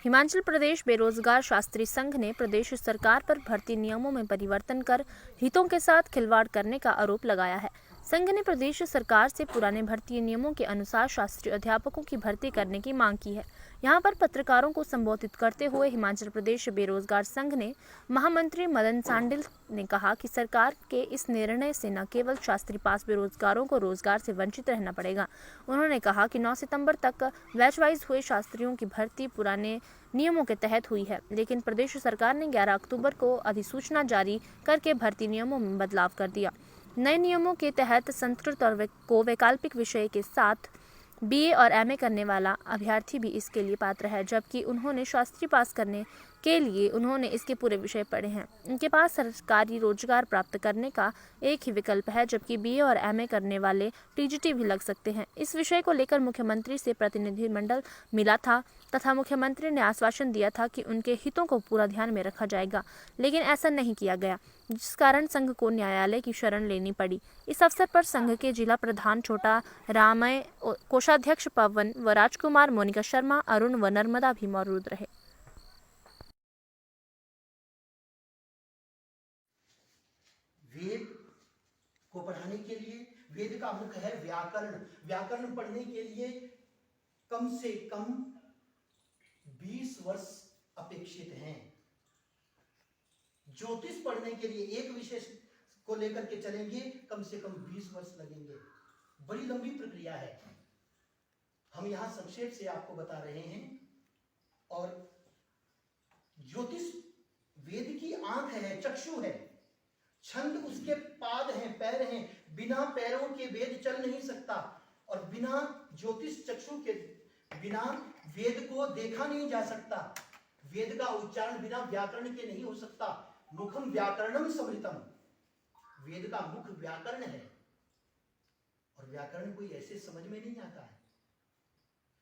हिमाचल प्रदेश बेरोजगार शास्त्री संघ ने प्रदेश सरकार पर भर्ती नियमों में परिवर्तन कर हितों के साथ खिलवाड़ करने का आरोप लगाया है। संघ ने प्रदेश सरकार से पुराने भर्ती नियमों के अनुसार शास्त्री अध्यापकों की भर्ती करने की मांग की है। यहां पर पत्रकारों को संबोधित करते हुए हिमाचल प्रदेश बेरोजगार संघ ने महामंत्री मदन सांडिल ने कहा कि सरकार के इस निर्णय से न केवल शास्त्री पास बेरोजगारों को रोजगार से वंचित रहना पड़ेगा। उन्होंने कहा कि 9 सितंबर तक बैच वाइज हुए शास्त्रियों की भर्ती पुराने नियमों के तहत हुई है, लेकिन प्रदेश सरकार ने 11 अक्टूबर को अधिसूचना जारी करके भर्ती नियमों में बदलाव कर दिया। नए नियमों के तहत संस्कृत को वैकल्पिक विषय के साथ बीए और एमए करने वाला अभ्यर्थी भी इसके लिए पात्र है, जबकि उन्होंने शास्त्री पास करने के लिए उन्होंने इसके पूरे विषय पढ़े हैं। उनके पास सरकारी रोजगार प्राप्त करने का एक ही विकल्प है, जबकि बीए और एमए करने वाले टीजीटी भी लग सकते हैं। इस विषय को लेकर मुख्यमंत्री से प्रतिनिधिमंडल मिला था तथा मुख्यमंत्री ने आश्वासन दिया था कि उनके हितों को पूरा ध्यान में रखा जाएगा, लेकिन ऐसा नहीं किया गया, जिस कारण संघ को न्यायालय की शरण लेनी पड़ी। इस अवसर पर संघ के जिला प्रधान छोटा रामय, कोषाध्यक्ष पवन व राजकुमार, मोनिका शर्मा, अरुण व नर्मदा भी मौजूद रहे। वेद को पढ़ाने के लिए वेद का मुख्य है व्याकरण। व्याकरण पढ़ने के लिए कम से कम 20 वर्ष अपेक्षित हैं। ज्योतिष पढ़ने के लिए एक विषय को लेकर के चलेंगे, कम से कम 20 वर्ष लगेंगे। बड़ी लंबी प्रक्रिया है। हम यहां संक्षेप से आपको बता रहे हैं। और ज्योतिष वेद की आंख है, चक्षु है, छंद उसके पाद हैं, पैर हैं। बिना पैरों के वेद चल नहीं सकता, और बिना ज्योतिष चक्षु के बिना वेद को देखा नहीं जा सकता। वेद का उच्चारण बिना व्याकरण के नहीं हो सकता। मुखम व्याकरणम समृतम, वेद का मुख व्याकरण है, और व्याकरण कोई ऐसे समझ में नहीं आता है।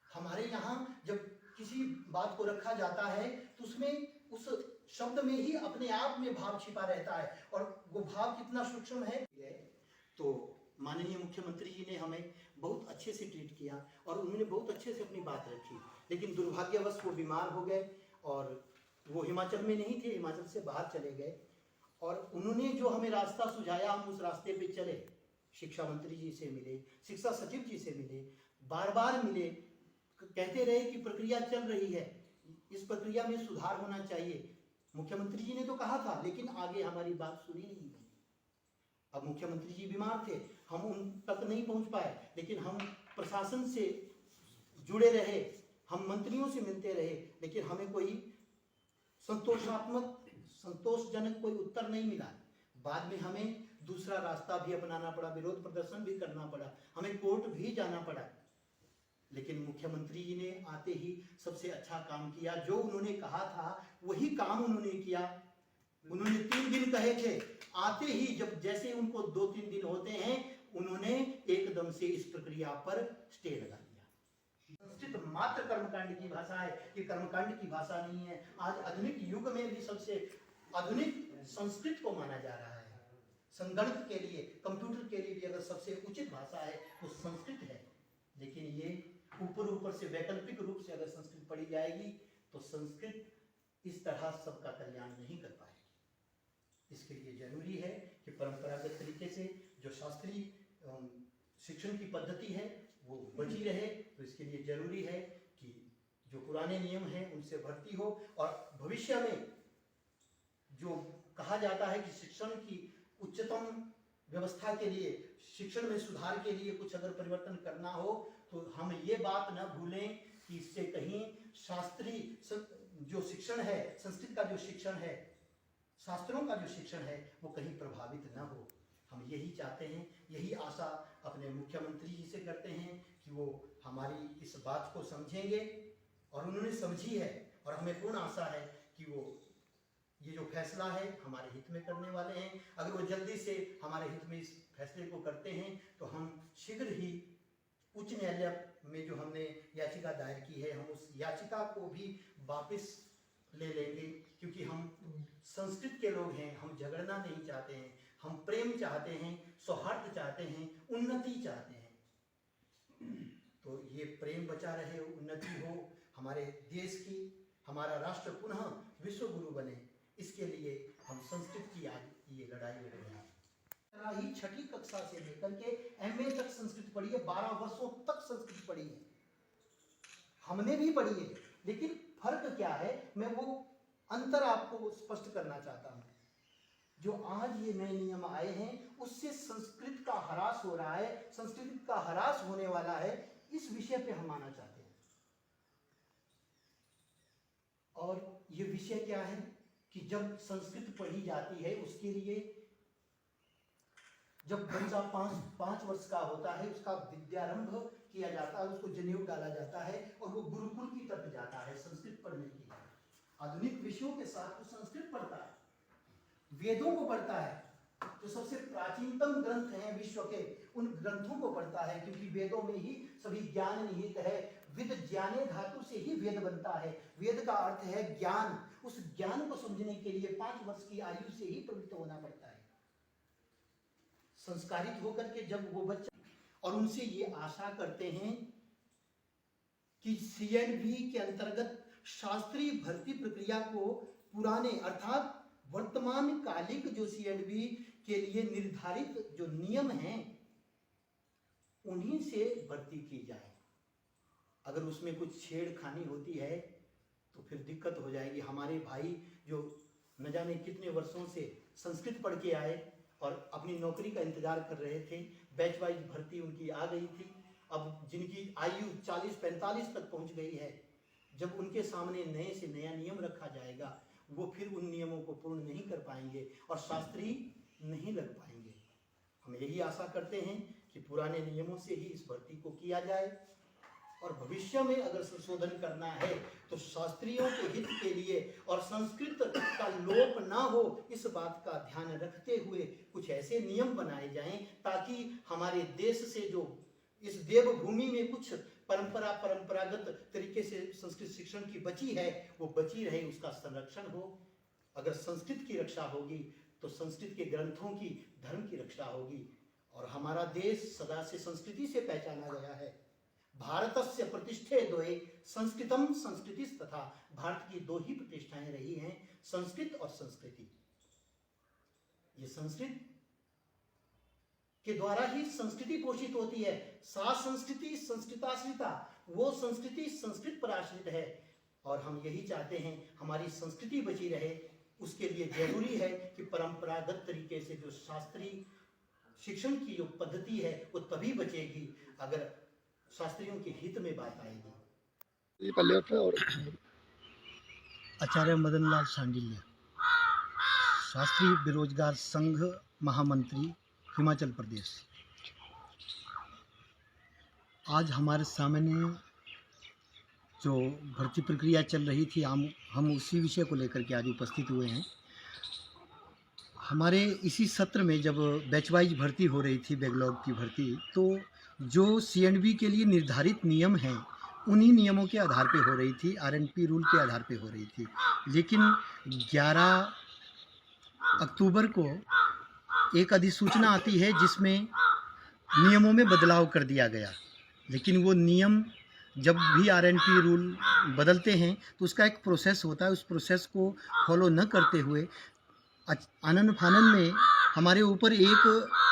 हमारे यहां जब किसी बात को रखा जाता है तो उसमें उस शब्द में ही अपने आप में भाव छिपा रहता है, और वो भाव कितना सूक्ष्म है। तो माननीय मुख्यमंत्री जी ने हमें बहुत अच्छे से ट्रीट किया और उन्होंने बहुत अच्छे से अपनी बात रखी, लेकिन दुर्भाग्यवश वो बीमार हो गए और वो हिमाचल में नहीं थे, हिमाचल से बाहर चले गए। और उन्होंने जो हमें रास्ता सुझाया, हम उस रास्ते पे चले। शिक्षा मंत्री जी से मिले, शिक्षा सचिव जी से मिले, बार बार मिले, कहते रहे कि प्रक्रिया चल रही है, इस प्रक्रिया में सुधार होना चाहिए। मुख्यमंत्री जी ने तो कहा था, लेकिन आगे हमारी बात सुनी नहीं गई। अब मुख्यमंत्री जी बीमार थे, हम उन तक नहीं पहुंच पाए, लेकिन हम प्रशासन से जुड़े रहे, हम मंत्रियों से मिलते रहे, लेकिन हमें कोई संतोषजनक कोई उत्तर नहीं मिला। बाद में हमें दूसरा रास्ता भी अपनाना पड़ा, विरोध प्रदर्शन भी करना पड़ा, हमें कोर्ट भी जाना पड़ा। लेकिन मुख्यमंत्री जी ने आते ही सबसे अच्छा काम किया। जो उन्होंने कहा था वही काम उन्होंने किया। उन्होंने 3 दिन कहे थे, आते ही जब जैसे उनको 2-3 दिन होते हैं, उन्होंने एकदम से इस प्रक्रिया पर स्टे लगा दिया। संस्कृत मात्र कर्मकांड की भाषा है, ये कर्मकांड की भाषा नहीं है। आज आधुनिक युग में भी सबसे आधुनिक संस्कृत को माना जा रहा है। संगणक के लिए, कंप्यूटर के लिए भी अगर सबसे उचित भाषा है तो संस्कृत है। लेकिन ये ऊपर से वैकल्पिक रूप से अगर संस्कृत पढ़ी जाएगी तो संस्कृत इस तरह सबका कल्याण नहीं कर पाएगी। इसके लिए जरूरी है कि परंपरागत तरीके से जो शास्त्रीय शिक्षण की पद्धति है वो बची रहे। तो इसके लिए जरूरी है कि जो पुराने नियम हैं उनसे भर्ती हो, और भविष्य में जो कहा जाता है कि शिक्षण की उच्चतम व्यवस्था के लिए, शिक्षण में सुधार के लिए कुछ अगर परिवर्तन करना हो, तो हम ये बात न भूलें कि इससे कहीं शास्त्रीय जो शिक्षण है, संस्कृत का जो शिक्षण है, शास्त्रों का जो शिक्षण है, वो कहीं प्रभावित न हो। हम यही चाहते हैं, यही आशा अपने मुख्यमंत्री जी से करते हैं कि वो हमारी इस बात को समझेंगे, और उन्होंने समझी है। और हमें पूर्ण आशा है कि वो ये जो फैसला है हमारे हित में करने वाले हैं। अगर वो जल्दी से हमारे हित में इस फैसले को करते हैं तो हम शीघ्र ही उच्च न्यायालय में जो हमने याचिका दायर की है, हम उस याचिका को भी वापस ले लेंगे, क्योंकि हम संस्कृत के लोग हैं। हम झगड़ना नहीं चाहते हैं, हम प्रेम चाहते हैं, सौहार्द चाहते हैं, उन्नति चाहते हैं। तो ये प्रेम बचा रहे, उन्नति हो हमारे देश की, हमारा राष्ट्र पुनः विश्व गुरु बने, इसके लिए हम संस्कृत की आज ये लड़ाई लड़ रहे हैं। ही छठी कक्षा से लेकर के एमए तक संस्कृत पढ़ी है, 12 वर्षों तक संस्कृत पढ़ी है, हमने भी पढ़ी है। लेकिन फर्क क्या है, मैं वो अंतर आपको स्पष्ट करना चाहता हूं। जो आज ये नए नियम आए हैं उससे संस्कृत का ह्रास हो रहा है, संस्कृत का ह्रास होने वाला है, इस विषय पे हम आना चाहते हैं। और ये विषय क्या है कि जब संस्कृत पढ़ी जाती है उसके लिए जब बच्चा 5 वर्ष का होता है उसका विद्यारंभ किया जाता है, उसको जनेऊ डाला जाता है और वो गुरुकुल की तरफ जाता है संस्कृत पढ़ने के लिए। आधुनिक विषयों के साथ वो संस्कृत पढ़ता है, वेदों को पढ़ता है, जो सबसे प्राचीनतम ग्रंथ हैं विश्व के, उन ग्रंथों को पढ़ता है, क्योंकि वेदों में ही सभी ज्ञान निहित है। विद ज्ञाने धातु से ही वेद बनता है, वेद का अर्थ है ज्ञान। उस ज्ञान को समझने के लिए 5 वर्ष की आयु से ही प्रवृत्त होना पड़ता है, संस्कारित होकर के। जब वो बच्चा, और उनसे ये आशा करते हैं कि सीएनबी के अंतर्गत शास्त्रीय भर्ती प्रक्रिया को पुराने अर्थात वर्तमान कालिक जो सीएनबी के लिए निर्धारित जो नियम हैं उन्हीं से भर्ती की जाए। अगर उसमें कुछ छेड़खानी होती है तो फिर दिक्कत हो जाएगी। हमारे भाई जो न जाने कितने वर्षों से संस्कृत पढ़ के आए और अपनी नौकरी का इंतजार कर रहे थे, बैच वाइज भर्ती उनकी आ गई थी, अब जिनकी आयु 40-45 तक पहुंच गई है, जब उनके सामने नए से नया नियम रखा जाएगा वो फिर उन नियमों को पूर्ण नहीं कर पाएंगे और शास्त्री नहीं लग पाएंगे। हम यही आशा करते हैं कि पुराने नियमों से ही इस भर्ती को किया जाए और भविष्य में अगर संशोधन करना है तो शास्त्रियों के हित के लिए और संस्कृत का लोप ना हो इस बात का ध्यान रखते हुए कुछ ऐसे नियम बनाए जाएं ताकि हमारे देश से जो इस देवभूमि में कुछ परंपरागत तरीके से संस्कृत शिक्षण की बची है वो बची रहे, उसका संरक्षण हो। अगर संस्कृत की रक्षा होगी तो संस्कृत के ग्रंथों की, धर्म की रक्षा होगी। और हमारा देश सदा से संस्कृति से पहचाना गया है। भारतस्य प्रतिष्ठे द्वये संस्कृतम संस्कृतिस् तथा, भारत की 2 ही प्रतिष्ठाएं रही हैं, संस्कृत और संस्कृति। ये संस्कृत के द्वारा ही संस्कृति पोषित होती है। सा संस्कृति संस्कृताश्रिता, वो संस्कृति संस्कृत पर आश्रित है और हम यही चाहते हैं हमारी संस्कृति बची रहे। उसके लिए जरूरी है कि परंपरागत तरीके से जो शास्त्रीय शिक्षण की जो पद्धति है वो तभी बचेगी अगर शास्त्रियों के हित में बात आएगी। और आचार्य मदन लाल सांडिल्य, शास्त्रीय बेरोजगार संघ महामंत्री, हिमाचल प्रदेश। आज हमारे सामने जो भर्ती प्रक्रिया चल रही थी हम उसी विषय को लेकर के आज उपस्थित हुए हैं। हमारे इसी सत्र में जब बैच वाइज भर्ती हो रही थी, बैकलॉग की भर्ती, तो जो सीएनबी के लिए निर्धारित नियम हैं उन्हीं नियमों के आधार पे हो रही थी, आरएनपी रूल के आधार पे हो रही थी। लेकिन 11 अक्टूबर को एक अधिसूचना आती है जिसमें नियमों में बदलाव कर दिया गया। लेकिन वो नियम जब भी आरएनपी रूल बदलते हैं तो उसका एक प्रोसेस होता है, उस प्रोसेस को फॉलो न करते हुए आनन फानन में हमारे ऊपर एक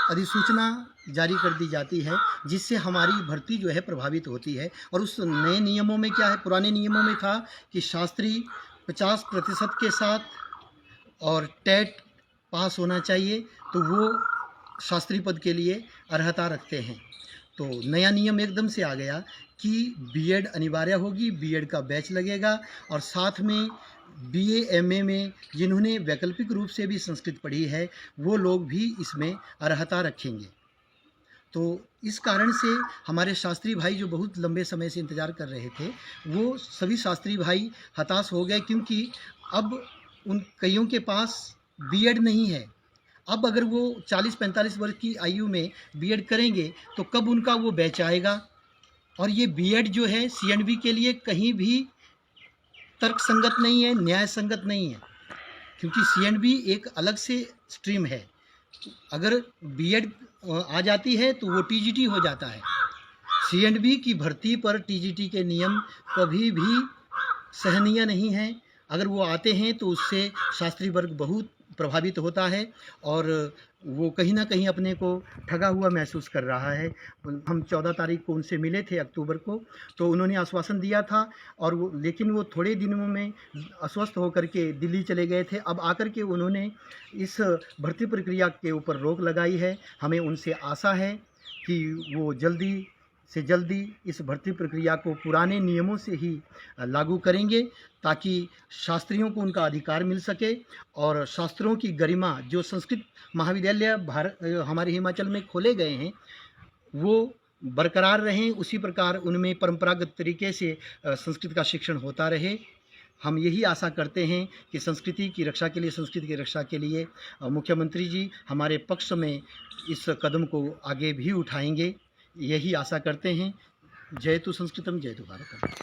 अधिसूचना जारी कर दी जाती है जिससे हमारी भर्ती जो है प्रभावित होती है। और उस नए नियमों में क्या है, पुराने नियमों में था कि शास्त्री 50% के साथ और टेट पास होना चाहिए तो वो शास्त्री पद के लिए अर्हता रखते हैं। तो नया नियम एकदम से आ गया कि बीएड अनिवार्य होगी, बीएड का बैच लगेगा और साथ में बीए एमए में जिन्होंने वैकल्पिक रूप से भी संस्कृत पढ़ी है वो लोग भी इसमें अर्हता रखेंगे। तो इस कारण से हमारे शास्त्री भाई जो बहुत लंबे समय से इंतज़ार कर रहे थे वो सभी शास्त्री भाई हताश हो गए, क्योंकि अब उन कईयों के पास बीएड नहीं है। अब अगर वो 40-45 वर्ष की आयु में बीएड करेंगे तो कब उनका वो बैच आएगा। और ये बीएड जो है सीएनबी के लिए कहीं भी तर्क संगत नहीं है, न्याय संगत नहीं है, क्योंकि सीएनबी एक अलग से स्ट्रीम है। अगर बीएड आ जाती है तो वो टीजीटी हो जाता है। सीएनबी की भर्ती पर टीजीटी के नियम कभी भी सहनीय नहीं है। अगर वो आते हैं तो उससे शास्त्री वर्ग बहुत प्रभावित होता है और वो कहीं ना कहीं अपने को ठगा हुआ महसूस कर रहा है। हम 14 तारीख को उनसे मिले थे अक्टूबर को, तो उन्होंने आश्वासन दिया था और लेकिन वो थोड़े दिनों में अस्वस्थ होकर के दिल्ली चले गए थे। अब आकर के उन्होंने इस भर्ती प्रक्रिया के ऊपर रोक लगाई है। हमें उनसे आशा है कि वो जल्दी से जल्दी इस भर्ती प्रक्रिया को पुराने नियमों से ही लागू करेंगे, ताकि शास्त्रियों को उनका अधिकार मिल सके और शास्त्रों की गरिमा जो संस्कृत महाविद्यालय हमारे हिमाचल में खोले गए हैं वो बरकरार रहें। उसी प्रकार उनमें परंपरागत तरीके से संस्कृत का शिक्षण होता रहे। हम यही आशा करते हैं कि संस्कृति की रक्षा के लिए, संस्कृति की रक्षा के लिए मुख्यमंत्री जी हमारे पक्ष में इस कदम को आगे भी उठाएंगे, यही आशा करते हैं। जय तु संस्कृतम, जय तु भारतम।